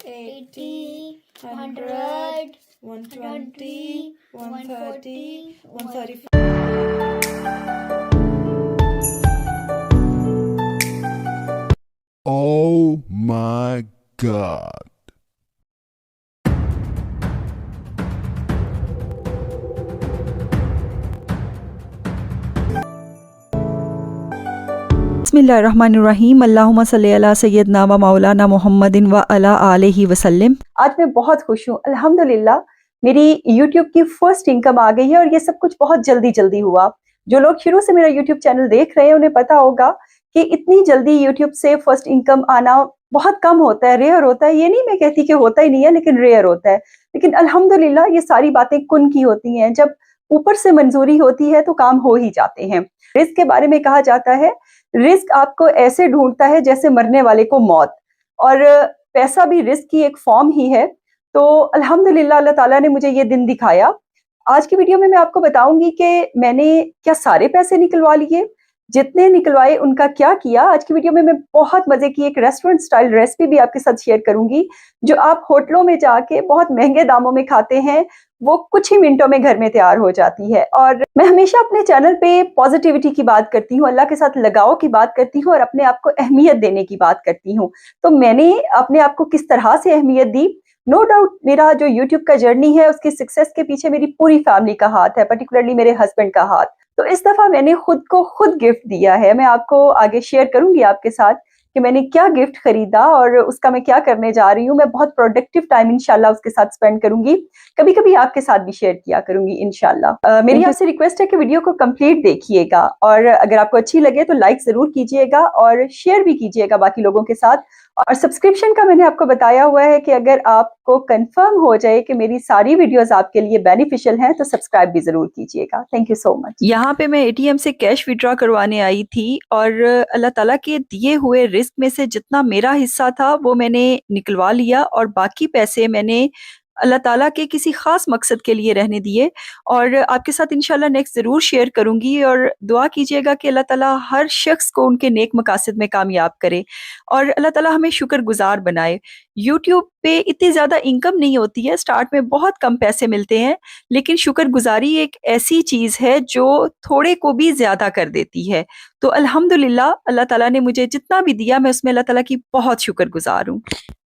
80, 100, 120, 130, 135. Oh my God. बिस्मिल्लाहिर्रहमानिर्रहीम अल्लाहुम्मा सल्ली अला सय्यदना व मौलाना मुहम्मदिन व अला आलिहि वसल्लम। आज मैं बहुत खुश हूँ अल्हम्दुलिल्लाह। मेरी यूट्यूब की फर्स्ट इनकम आ गई है और ये सब कुछ बहुत जल्दी जल्दी हुआ। जो लोग शुरू से मेरा यूट्यूब चैनल देख रहे हैं उन्हें पता होगा कि इतनी जल्दी यूट्यूब से फर्स्ट इनकम आना बहुत कम होता है, रेयर होता है। ये नहीं मैं कहती कि होता ही नहीं है, लेकिन रेयर होता है। लेकिन अल्हम्दुलिल्लाह ये सारी बातें कुन की होती हैं। जब ऊपर से मंजूरी होती है तो काम हो ही जाते हैं। रिस्क के बारे में कहा जाता है, रिस्क आपको ऐसे ढूंढता है जैसे मरने वाले को मौत, और पैसा भी रिस्क की एक फॉर्म ही है। तो अल्हम्दुलिल्लाह अल्लाह ताला ने मुझे ये दिन दिखाया। आज की वीडियो में मैं आपको बताऊंगी कि मैंने क्या सारे पैसे निकलवा लिए, जितने निकलवाए उनका क्या किया। आज की वीडियो में मैं बहुत मजे की एक रेस्टोरेंट स्टाइल रेसिपी भी आपके साथ शेयर करूंगी, जो आप होटलों में जाके बहुत महंगे दामों में खाते हैं, वो कुछ ही मिनटों में घर में तैयार हो जाती है। और मैं हमेशा अपने चैनल पे पॉजिटिविटी की बात करती हूँ, अल्लाह के साथ लगाव की बात करती हूँ और अपने आप को अहमियत देने की बात करती हूँ। तो मैंने अपने आप को किस तरह से अहमियत दी, नो डाउट मेरा जो यूट्यूब का जर्नी है उसकी सक्सेस के पीछे मेरी पूरी फैमिली का हाथ है, पर्टिकुलरली मेरे हस्बैंड का हाथ। तो इस दफा मैंने खुद को खुद गिफ्ट दिया है। मैं आपको आगे शेयर करूंगी आपके साथ कि मैंने क्या गिफ्ट खरीदा और उसका मैं क्या करने जा रही हूँ। मैं बहुत प्रोडक्टिव टाइम इंशाल्लाह उसके साथ स्पेंड करूंगी, कभी कभी आपके साथ भी शेयर किया करूंगी इंशाल्लाह। मेरी आपसे रिक्वेस्ट है कि वीडियो को कंप्लीट देखिएगा, और अगर आपको अच्छी लगे तो लाइक जरूर कीजिएगा और शेयर भी कीजिएगा बाकी लोगों के साथ। और सब्सक्रिप्शन का मैंने आपको बताया हुआ है कि अगर आपको कंफर्म हो जाए कि मेरी सारी वीडियोस आपके लिए बेनिफिशियल हैं तो सब्सक्राइब भी जरूर कीजिएगा। Thank you so much. यहाँ पे मैं एटीएम से कैश विड्रॉ करवाने आई थी और अल्लाह ताला के दिए हुए रिस्क में से जितना मेरा हिस्सा था वो मैंने निकलवा लिया, और बाकी पैसे मैंने अल्लाह ताला के किसी ख़ास मकसद के लिए रहने दिए। और आपके साथ इंशाल्लाह नेक्स्ट ज़रूर शेयर करूँगी, और दुआ कीजिएगा कि अल्लाह ताला हर शख्स को उनके नेक मकासद में कामयाब करे और अल्लाह ताला हमें शुक्रगुज़ार बनाए। यूट्यूब पे इतनी ज़्यादा इनकम नहीं होती है, स्टार्ट में बहुत कम पैसे मिलते हैं, लेकिन शुक्रगुज़ारी एक ऐसी चीज़ है जो थोड़े को भी ज़्यादा कर देती है। तो अल्हम्दुलिल्लाह अल्लाह ताला ने मुझे जितना भी दिया मैं उसमें अल्लाह ताला की बहुत शुक्रगुज़ार हूँ।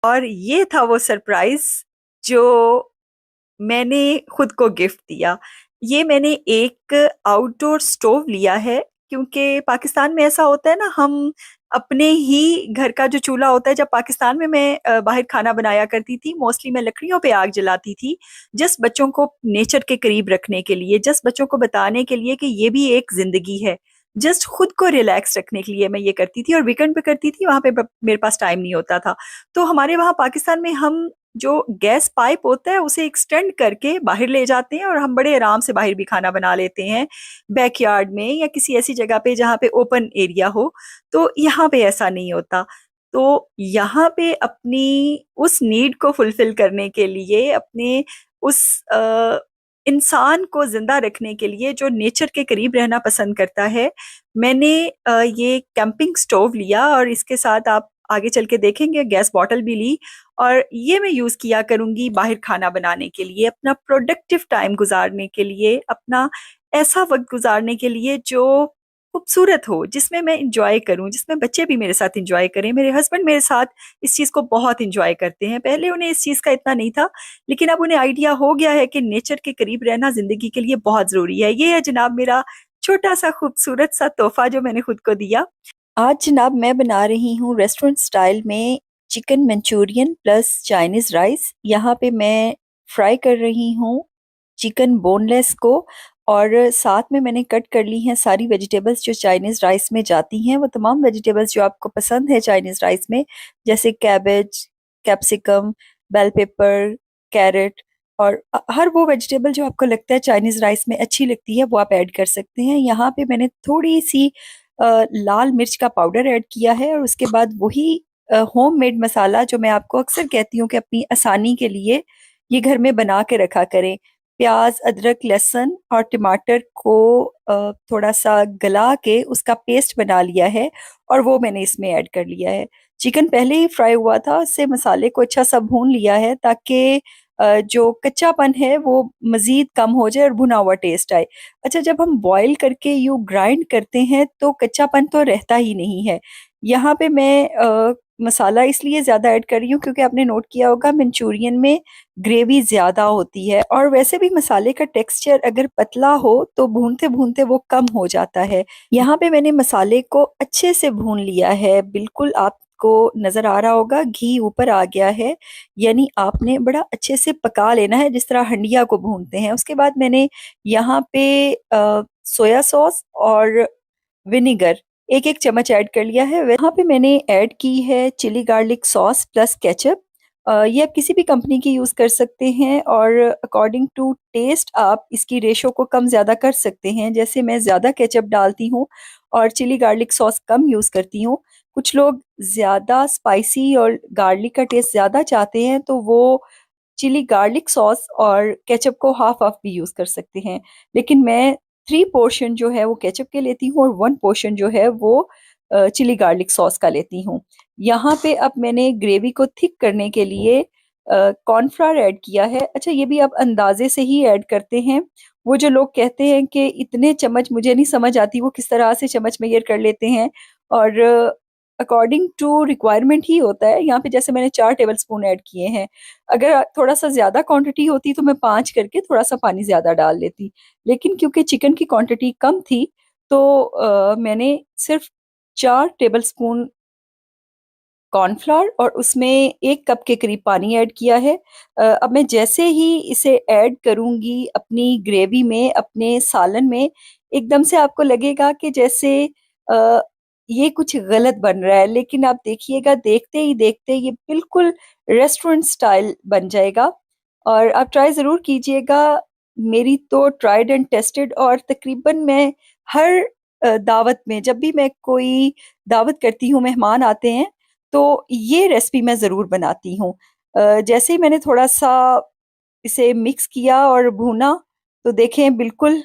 और ये था वो सरप्राइज़ जो मैंने खुद को गिफ्ट दिया। ये मैंने एक आउटडोर स्टोव लिया है, क्योंकि पाकिस्तान में ऐसा होता है ना, हम अपने ही घर का जो चूल्हा होता है, जब पाकिस्तान में मैं बाहर खाना बनाया करती थी, मोस्टली मैं लकड़ियों पे आग जलाती थी, जस्ट बच्चों को नेचर के करीब रखने के लिए, जस्ट बच्चों को बताने के लिए कि ये भी एक ज़िंदगी है। जस्ट खुद को रिलैक्स रखने के लिए मैं ये करती थी, और वीकेंड पे करती थी, वहाँ पे मेरे पास टाइम नहीं होता था। तो हमारे वहाँ पाकिस्तान में हम जो गैस पाइप होता है उसे एक्सटेंड करके बाहर ले जाते हैं और हम बड़े आराम से बाहर भी खाना बना लेते हैं, बैकयार्ड में या किसी ऐसी जगह पे जहाँ पे ओपन एरिया हो। तो यहाँ पे ऐसा नहीं होता। तो यहाँ पे अपनी उस नीड को फुलफिल करने के लिए, अपने उस इंसान को जिंदा रखने के लिए जो नेचर के करीब रहना पसंद करता है, मैंने ये कैंपिंग स्टोव लिया, और इसके साथ आप आगे चल के देखेंगे गैस बॉटल भी ली, और ये मैं यूज़ किया करूँगी बाहर खाना बनाने के लिए, अपना प्रोडक्टिव टाइम गुज़ारने के लिए, अपना ऐसा वक़्त गुज़ारने के लिए जो खूबसूरत हो, जिसमें मैं एन्जॉय करूँ, जिसमें बच्चे भी मेरे साथ एन्जॉय करें। मेरे हस्बैंड मेरे साथ इस चीज़ को बहुत एन्जॉय करते हैं। पहले उन्हें इस चीज़ का इतना नहीं था, लेकिन अब उन्हें आइडिया हो गया है कि नेचर के करीब रहना ज़िंदगी के लिए बहुत ज़रूरी है। ये है जनाब मेरा छोटा-सा खूबसूरत-सा तोहफ़ा जो मैंने खुद को दिया। आज जनाब मैं बना रही हूँ रेस्टोरेंट स्टाइल में chicken Manchurian plus Chinese rice. यहाँ पे मैं फ्राई कर रही हूँ चिकन बोनलेस को, और साथ में मैंने कट कर ली हैं सारी वेजिटेबल्स जो चाइनीज़ राइस में जाती हैं, वो तमाम वेजिटेबल्स जो आपको पसंद है चाइनीज़ राइस में, जैसे cabbage, capsicum, bell pepper, carrot, और हर वो वेजिटेबल जो आपको लगता है चाइनीज़ राइस में अच्छी लगती है वो आप ऐड कर सकते हैं। यहाँ पे मैंने थोड़ी-सी लाल मिर्च का पाउडर ऐड किया है, और उसके बाद वही होममेड मसाला जो मैं आपको अक्सर कहती हूँ कि अपनी आसानी के लिए ये घर में बना के रखा करें। प्याज, अदरक, लहसुन और टमाटर को थोड़ा सा गला के उसका पेस्ट बना लिया है और वो मैंने इसमें ऐड कर लिया है। चिकन पहले ही फ्राई हुआ था, उससे मसाले को अच्छा सा भून लिया है ताकि जो कच्चापन है वो मज़ीद कम हो जाए और भुना हुआ टेस्ट आए। अच्छा, जब हम बॉईल करके यूँ ग्राइंड करते हैं तो कच्चापन तो रहता ही नहीं है। यहाँ पे मैं मसाला इसलिए ज़्यादा ऐड कर रही हूँ क्योंकि आपने नोट किया होगा मंचूरियन में ग्रेवी ज़्यादा होती है और वैसे भी मसाले का टेक्सचर अगर पतला हो तो भूनते-भूनते वो कम हो जाता है। यहाँ पे मैंने मसाले को अच्छे से भून लिया है, बिल्कुल आपको नज़र आ रहा होगा घी ऊपर आ गया है, यानी आपने बड़ा अच्छे से पका लेना है जिस तरह हंडिया को भूनते हैं। उसके बाद मैंने यहाँ पे सोया सॉस और विनेगर 1-1 चम्मच ऐड कर लिया है। वहाँ पे मैंने ऐड की है chilli garlic sauce plus ketchup. ये आप किसी भी कंपनी की यूज़ कर सकते हैं और अकॉर्डिंग टू टेस्ट आप इसकी रेशो को कम ज़्यादा कर सकते हैं। जैसे मैं ज़्यादा केचअप डालती हूँ और चिली गार्लिक सॉस कम यूज़ करती हूँ। कुछ लोग ज़्यादा स्पाइसी और गार्लिक का टेस्ट ज़्यादा चाहते हैं तो वो चिली गार्लिक सॉस और केचअप को हाफ-हाफ भी यूज़ कर सकते हैं। लेकिन मैं 3 पोर्शन जो है वो केचअप के लेती हूँ और 1 पोर्शन जो है वो चिली गार्लिक सॉस का लेती हूँ। यहाँ पे अब मैंने ग्रेवी को थिक करने के लिए कॉर्नफ्लोर ऐड किया है। अच्छा, ये भी आप अंदाज़े से ही ऐड करते हैं। वो जो लोग कहते हैं कि इतने चम्मच, मुझे नहीं समझ आती वो किस तरह से चम्मच मेज़र कर लेते हैं और अकॉर्डिंग टू रिक्वायरमेंट ही होता है। यहाँ पे जैसे मैंने 4 टेबलस्पून ऐड किए हैं। अगर थोड़ा-सा ज़्यादा क्वांटिटी होती तो मैं 5 करके थोड़ा-सा पानी ज़्यादा डाल लेती। लेकिन क्योंकि चिकन की क्वांटिटी कम थी तो मैंने सिर्फ़ 4 टेबलस्पून कॉर्नफ्लोर और उसमें 1 कप के करीब पानी ऐड किया है। अब मैं जैसे ही इसे ऐड करूँगी अपनी ग्रेवी में, अपने सालन में, एकदम से आपको लगेगा कि जैसे अ, ये कुछ गलत बन रहा है, लेकिन आप देखिएगा देखते ही देखते ये बिल्कुल रेस्टोरेंट स्टाइल बन जाएगा और आप ट्राई ज़रूर कीजिएगा। मेरी तो ट्राइड एंड टेस्टेड और तकरीबन मैं हर दावत में, जब भी मैं कोई दावत करती हूँ, मेहमान आते हैं तो ये रेसिपी मैं ज़रूर बनाती हूँ। जैसे ही मैंने थोड़ा-सा इसे मिक्स किया और भूना, तो देखें बिल्कुल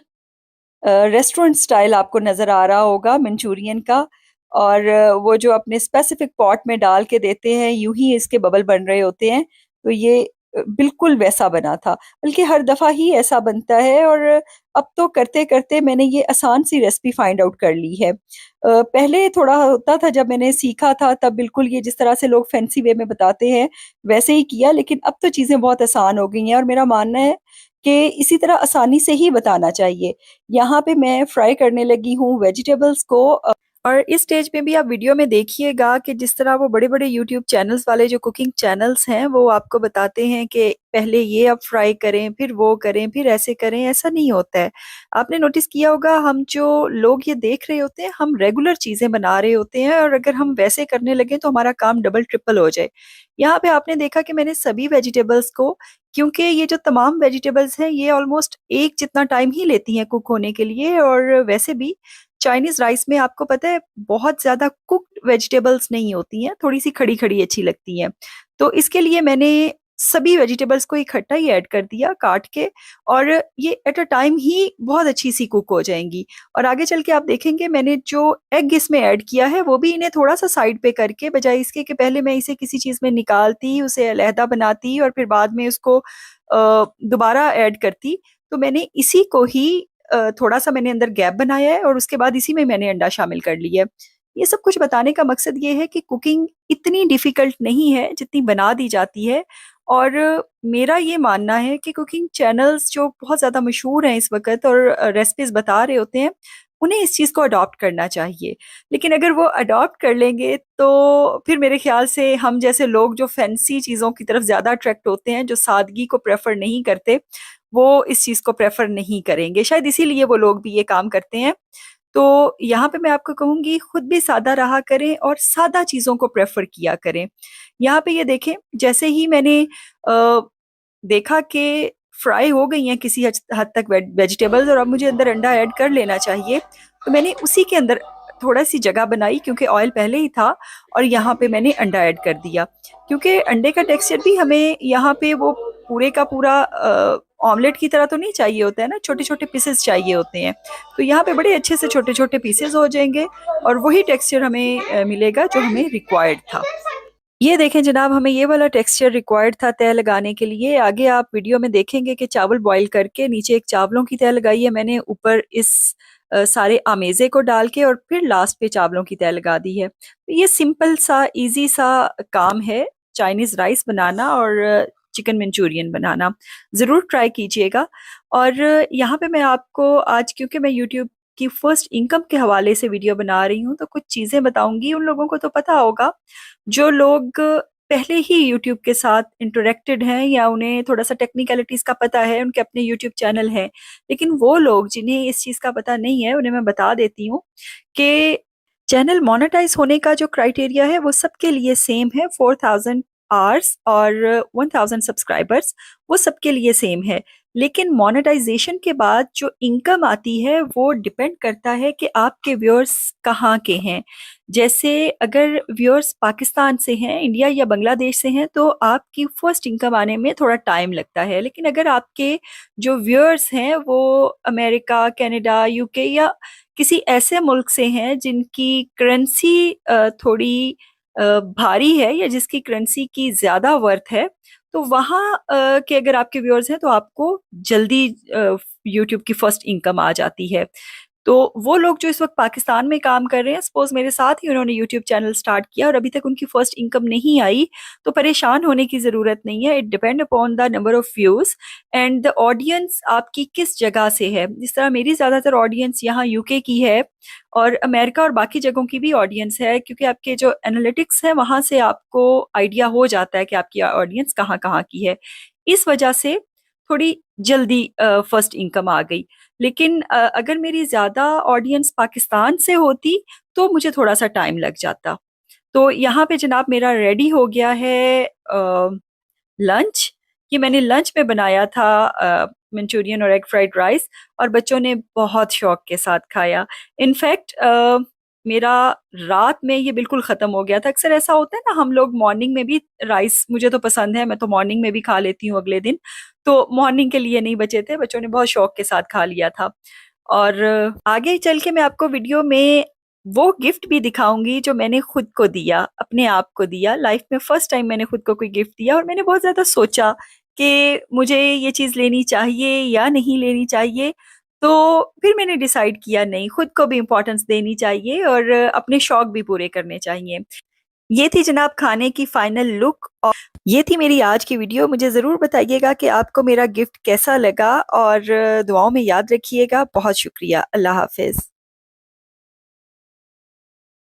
रेस्टोरेंट स्टाइल आपको नज़र आ रहा होगा मंचूरियन का और वो जो अपने स्पेसिफिक पॉट में डाल के देते हैं, यूँ ही इसके बबल बन रहे होते हैं। तो ये बिल्कुल वैसा बना था, बल्कि हर दफ़ा ही ऐसा बनता है और अब तो करते-करते मैंने ये आसान-सी रेसिपी फाइंड आउट कर ली है। पहले थोड़ा होता था जब मैंने सीखा था तब बिल्कुल ये जिस तरह से लोग फैंसी वे में बताते हैं, वैसे ही किया, लेकिन अब तो चीज़ें बहुत आसान हो गई हैं और मेरा मानना है कि इसी तरह आसानी से ही बताना चाहिए। यहाँ पे मैं फ्राई करने लगी हूँ वेजिटेबल्स को और इस स्टेज में भी आप वीडियो में देखिएगा कि जिस तरह वो बड़े-बड़े यूट्यूब चैनल्स वाले जो कुकिंग चैनल्स हैं, वो आपको बताते हैं कि पहले ये आप फ्राई करें, फिर वो करें, फिर ऐसे करें, ऐसा नहीं होता है। आपने नोटिस किया होगा हम जो लोग ये देख रहे होते हैं, हम रेगुलर चीज़ें बना रहे होते हैं और अगर हम वैसे करने लगें तो हमारा काम डबल ट्रिपल हो जाए। यहाँ पे आपने देखा कि मैंने सभी वेजिटेबल्स को, क्योंकि ये जो तमाम वेजिटेबल्स हैं, ये ऑलमोस्ट एक जितना टाइम ही लेती हैं कुक होने के लिए और वैसे भी चाइनीज़ राइस में आपको पता है बहुत ज़्यादा कुक्ड वेजिटेबल्स नहीं होती हैं, थोड़ी-सी खड़ी-खड़ी अच्छी लगती हैं। तो इसके लिए मैंने सभी वेजिटेबल्स को इकट्ठा ही ऐड कर दिया काट के और ये एट अ टाइम ही बहुत अच्छी-सी कुक हो जाएँगी। और आगे चल के आप देखेंगे मैंने जो एग इसमें ऐड किया है, वो भी इन्हें थोड़ा-सा साइड पे करके, बजाए इसके कि पहले मैं इसे किसी चीज़ में निकालती, उसे अलहदा बनाती और फिर बाद में उसको दोबारा ऐड करती, तो मैंने इसी को ही थोड़ा-सा मैंने अंदर गैप बनाया है और उसके बाद इसी में मैंने अंडा शामिल कर लिया है। ये सब कुछ बताने का मकसद ये है कि कुकिंग इतनी डिफ़िकल्ट नहीं है जितनी बना दी जाती है और मेरा ये मानना है कि कुकिंग चैनल्स जो बहुत ज़्यादा मशहूर हैं इस वक़्त और रेसिपीज़ बता रहे होते हैं, उन्हें इस चीज़ को अडॉप्ट करना चाहिए। लेकिन अगर वो अडॉप्ट कर लेंगे तो फिर मेरे ख़्याल से हम जैसे लोग जो फैंसी चीज़ों की तरफ ज़्यादा अट्रैक्ट होते हैं, जो सादगी को प्रेफ़र नहीं करते, वो इस चीज़ को प्रेफ़र नहीं करेंगे। शायद इसीलिए वो लोग भी ये काम करते हैं। तो यहाँ पे मैं आपको कहूँगी खुद भी सादा रहा करें और सादा चीज़ों को प्रेफ़र किया करें। यहाँ पे ये देखें, जैसे ही मैंने अ, देखा कि फ्राई हो गई हैं किसी हद तक वेजिटेबल्स और अब मुझे अंदर अंडा ऐड कर लेना चाहिए, तो मैंने उसी के अंदर थोड़ा-सी जगह बनाई क्योंकि ऑयल पहले ही था और यहाँ पे मैंने अंडा ऐड कर दिया। क्योंकि अंडे का टेक्सचर भी हमें यहाँ पे वो पूरे का पूरा ऑमलेट की तरह तो नहीं चाहिए होता है ना, छोटे छोटे पीसेस चाहिए होते हैं। तो यहाँ पे बड़े अच्छे से छोटे छोटे पीसेस हो जाएंगे और वही टेक्सचर हमें मिलेगा जो हमें रिक्वायर्ड था। ये देखें जनाब, हमें ये वाला टेक्सचर रिक्वायर्ड था तय लगाने के लिए। आगे आप वीडियो में देखेंगे कि चावल बॉईल करके नीचे एक चावलों की तय लगाई है मैंने, ऊपर इस सारे आमेज़े को डाल के, और फिर लास्ट पे चावलों की तय लगा दी है। तो ये सिंपल सा इजी सा काम है चाइनीज़ राइस बनाना और चिकन मंचूरियन बनाना। ज़रूर ट्राई कीजिएगा। और यहाँ पे मैं आपको आज, क्योंकि मैं यूट्यूब की फर्स्ट इनकम के हवाले से वीडियो बना रही हूँ, तो कुछ चीज़ें बताऊंगी। उन लोगों को तो पता होगा जो लोग पहले ही यूट्यूब के साथ इंटरेक्टेड हैं या उन्हें थोड़ा सा टेक्निकलिटीज़ का पता है, उनके अपने यूट्यूब चैनल हैं। लेकिन वो लोग जिन्हें इस चीज़ का पता नहीं है, उन्हें मैं बता देती हूँ कि चैनल मोनेटाइज होने का जो क्राइटेरिया है वो सबके लिए सेम है। 4000 आवर्स और 1000 सब्सक्राइबर्स, वो सबके लिए सेम है। लेकिन मोनेटाइजेशन के बाद जो इनकम आती है वो डिपेंड करता है कि आपके व्यूअर्स कहाँ के हैं। जैसे अगर व्यूअर्स पाकिस्तान से हैं, इंडिया या बांग्लादेश से हैं, तो आपकी फर्स्ट इनकम आने में थोड़ा टाइम लगता है। लेकिन अगर आपके जो व्यूअर्स हैं वो अमेरिका, कनाडा, यूके या किसी ऐसे मुल्क से हैं जिनकी करेंसी थोड़ी भारी है या जिसकी करेंसी की ज़्यादा वर्थ है, तो वहाँ के अगर आपके व्यूअर्स हैं तो आपको जल्दी यूट्यूब की फर्स्ट इनकम आ जाती है। तो वो लोग जो इस वक्त पाकिस्तान में काम कर रहे हैं, सपोज मेरे साथ ही उन्होंने यूट्यूब चैनल स्टार्ट किया और अभी तक उनकी फर्स्ट इनकम नहीं आई, तो परेशान होने की ज़रूरत नहीं है। It depend upon the number of views and the audience आपकी किस जगह से है। जिस तरह मेरी ज़्यादातर ऑडियंस यहाँ यूके की है और अमेरिका और बाकी जगहों की भी ऑडियंस है, क्योंकि आपके जो एनालिटिक्स है वहाँ से आपको आइडिया हो जाता है कि आपकी ऑडियंस कहाँ कहाँ की है। इस वजह से थोड़ी जल्दी फर्स्ट इनकम आ गई। लेकिन अगर मेरी ज़्यादा ऑडियंस पाकिस्तान से होती तो मुझे थोड़ा सा टाइम लग जाता। तो यहाँ पे जनाब मेरा रेडी हो गया है लंच। ये मैंने लंच में बनाया था मंचूरियन और एग फ्राइड राइस, और बच्चों ने बहुत शौक के साथ खाया। इनफैक्ट मेरा रात में ये बिल्कुल ख़त्म हो गया था। अक्सर ऐसा होता है ना, हम लोग मॉर्निंग में भी राइस, मुझे तो पसंद है, मैं तो मॉर्निंग में भी खा लेती हूँ अगले दिन, तो मॉर्निंग के लिए नहीं बचे थे, बच्चों ने बहुत शौक के साथ खा लिया था। और आगे चल के मैं आपको वीडियो में वो गिफ्ट भी दिखाऊंगी जो मैंने खुद को दिया, अपने आप को दिया। लाइफ में फर्स्ट टाइम मैंने खुद को कोई गिफ्ट दिया और मैंने बहुत ज़्यादा सोचा कि मुझे ये चीज़ लेनी चाहिए या नहीं लेनी चाहिए। तो फिर मैंने डिसाइड किया नहीं, खुद को भी इम्पोर्टेंस देनी चाहिए और अपने शौक भी पूरे करने चाहिए। ये थी जनाब खाने की फाइनल लुक, और ये थी मेरी आज की वीडियो। मुझे ज़रूर बताइएगा कि आपको मेरा गिफ्ट कैसा लगा और दुआओं में याद रखिएगा। बहुत शुक्रिया। अल्लाह हाफिज़।